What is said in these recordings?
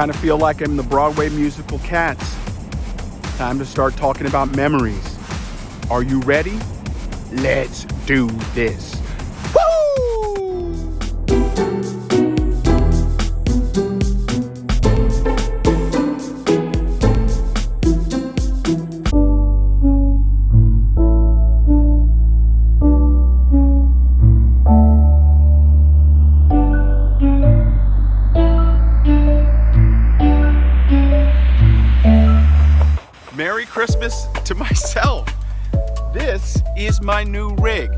kind of feel like I'm the Broadway musical Cats. Time to start talking about memories. Are you ready? Let's do this. Merry Christmas to myself. This is my new rig.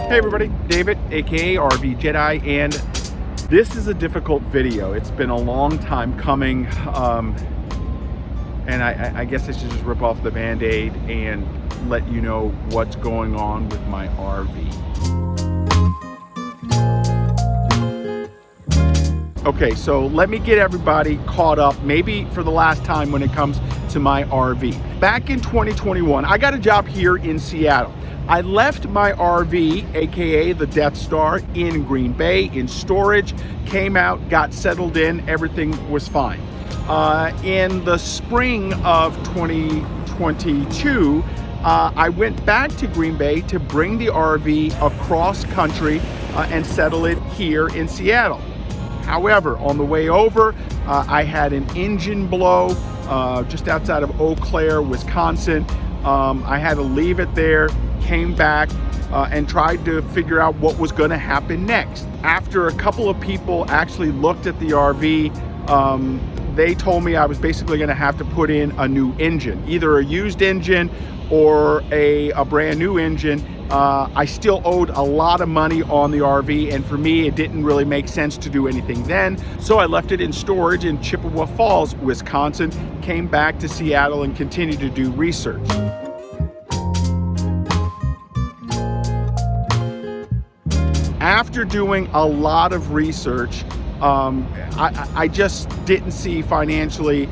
Hey everybody, David, aka RVJedeye, and this is a difficult video. It's been a long time coming, and I guess I should just rip off the band-aid and let you know what's going on with my RV. Okay, so let me get everybody caught up, maybe for the last time when it comes to my RV. Back in 2021, I got a job here in Seattle. I left my RV, aka the Death Star, in Green Bay in storage, came out, got settled in, everything was fine. In the spring of 2022, I went back to Green Bay to bring the RV across country and settle it here in Seattle. However, on the way over, I had an engine blow just outside of Eau Claire, Wisconsin. I had to leave it there, came back and tried to figure out what was going to happen next. After a couple of people actually looked at the RV, they told me I was basically going to have to put in a new engine, either a used engine or a brand new engine. I still owed a lot of money on the RV, and for me it didn't really make sense to do anything then, so I left it in storage in Chippewa Falls, Wisconsin, came back to Seattle and continued to do research. After doing a lot of research, I just didn't see financially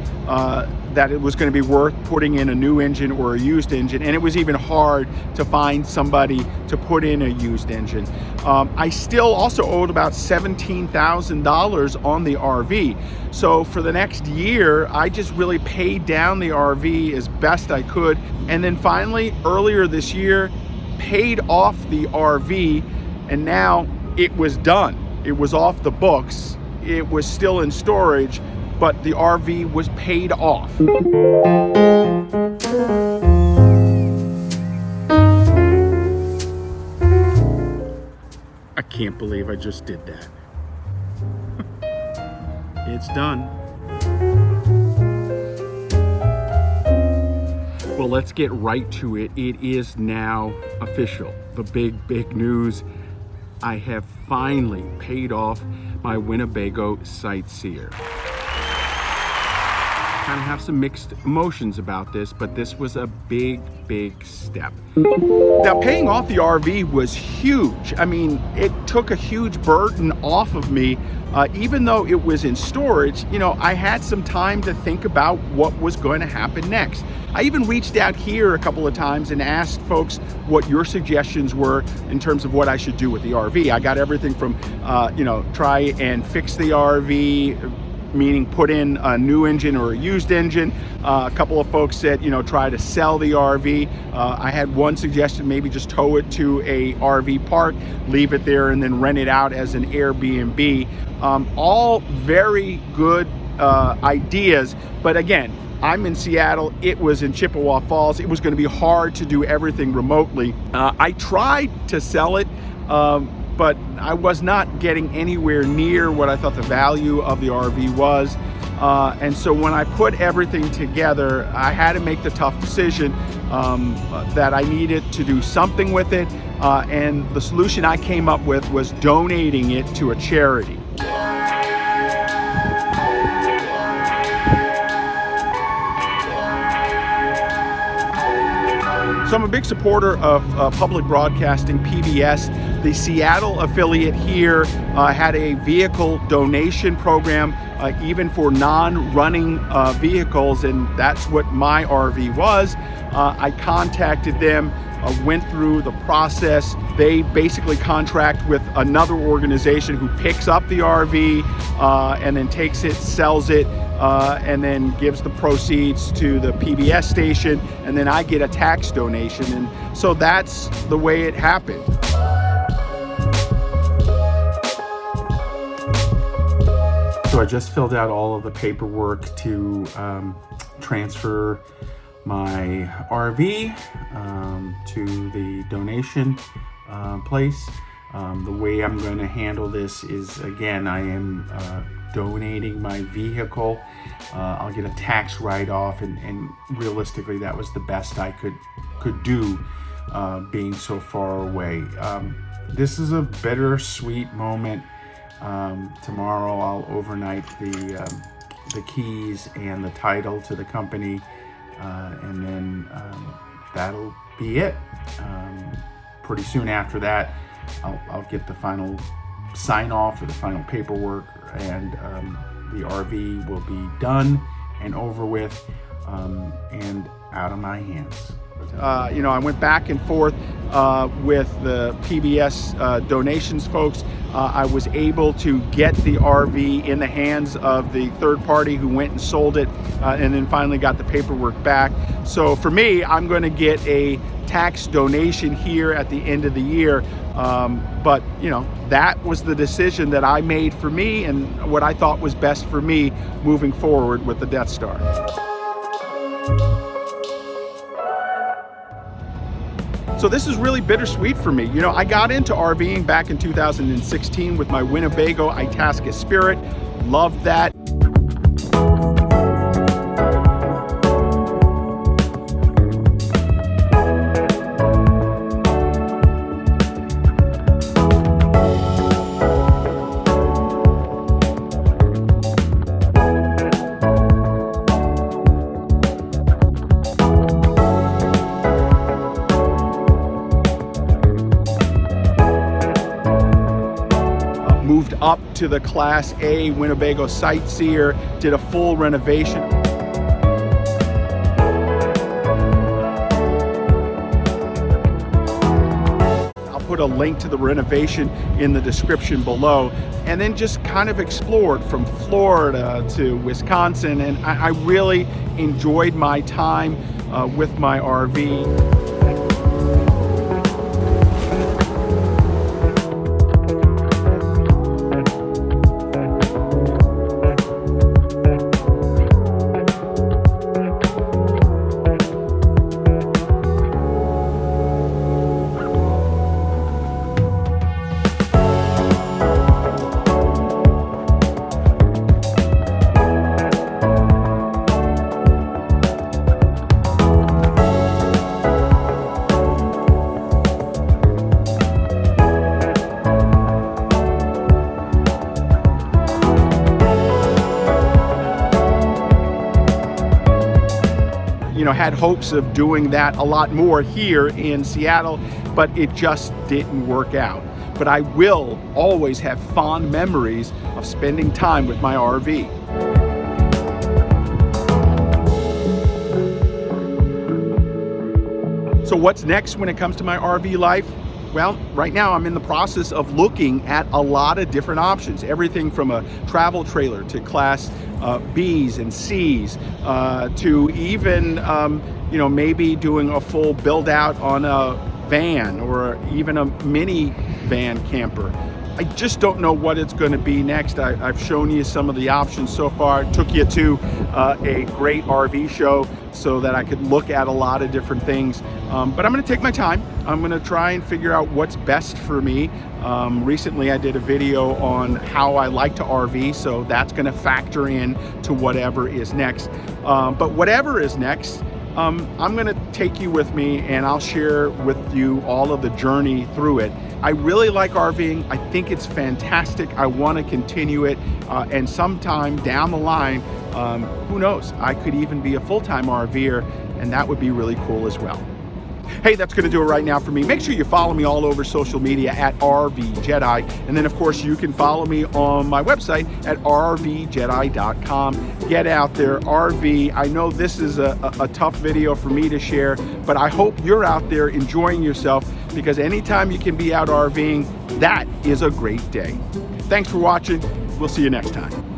that it was going to be worth putting in a new engine or a used engine, and it was even hard to find somebody to put in a used engine. I still also owed about $17,000 on the RV. So for the next year, I just really paid down the RV as best I could, and then finally, earlier this year, paid off the RV, and now it was done. It was off the books. It was still in storage, but the RV was paid off. I can't believe I just did that. It's done. Well, let's get right to it. It is now official. The big news. I have finally paid off my Winnebago Sightseer. kind of have some mixed emotions about this, but this was a big step. Now, paying off the RV was huge. I mean, it took a huge burden off of me. Even though it was in storage, you know, I had some time to think about what was going to happen next. I even reached out here a couple of times and asked folks what your suggestions were in terms of what I should do with the RV. I got everything from, you know, try and fix the RV, meaning put in a new engine or a used engine. A couple of folks said, you know, try to sell the RV. I had one suggestion, maybe just tow it to a RV park, leave it there, and then rent it out as an Airbnb. All very good ideas, but again, I'm in Seattle, it was in Chippewa Falls. It was going to be hard to do everything remotely. I tried to sell it, but I was not getting anywhere near what I thought the value of the RV was. And so when I put everything together, I had to make the tough decision that I needed to do something with it. And the solution I came up with was donating it to a charity. So I'm a big supporter of public broadcasting, PBS. The Seattle affiliate here had a vehicle donation program, even for non-running vehicles, and that's what my RV was. I contacted them, went through the process. They basically contract with another organization who picks up the RV and then takes it, sells it, and then gives the proceeds to the PBS station, and then I get a tax donation. And so that's the way it happened. So I just filled out all of the paperwork to transfer my RV to the donation place. The way I'm going to handle this is, again, I am donating my vehicle. I'll get a tax write-off, and realistically that was the best I could do, being so far away. This is a bittersweet moment. Tomorrow I'll overnight the keys and the title to the company, and then that'll be it. Pretty soon after that, I'll get the final sign off or the final paperwork, and the RV will be done and over with, and out of my hands. You know, I went back and forth with the PBS donations folks. I was able to get the RV in the hands of the third party who went and sold it, and then finally got the paperwork back. So for me, I'm going to get a tax donation here at the end of the year. But you know, that was the decision that I made for me and what I thought was best for me moving forward with the Death Star. So this is really bittersweet for me. You know, I got into RVing back in 2016 with my Winnebago Itasca Spirit. Loved that. Moved up to the Class A Winnebago Sightseer, did a full renovation. I'll put a link to the renovation in the description below, and then just kind of explored from Florida to Wisconsin, and I really enjoyed my time with my RV. had hopes of doing that a lot more here in Seattle, but it just didn't work out. But I will always have fond memories of spending time with my RV. So what's next when it comes to my RV life? Well, right now I'm in the process of looking at a lot of different options. Everything from a travel trailer to class B's and C's to even, maybe doing a full build out on a van or even a mini van camper. I just don't know what it's going to be next. I've shown you some of the options so far. Took you to a great RV show so that I could look at a lot of different things. But I'm going to take my time. I'm going to try and figure out what's best for me. Recently I did a video on how I like to RV, so that's going to factor in to whatever is next. But whatever is next, I'm going to take you with me and I'll share with you all of the journey through it. I really like RVing. I think it's fantastic. I want to continue it. And sometime down the line, who knows, I could even be a full-time RVer, and that would be really cool as well. Hey, that's going to do it right now for me. Make sure you follow me all over social media at RVJedeye. And then, of course, you can follow me on my website at RVJedeye.com. Get out there, RV. I know this is a tough video for me to share, but I hope you're out there enjoying yourself, because anytime you can be out RVing, that is a great day. Thanks for watching. We'll see you next time.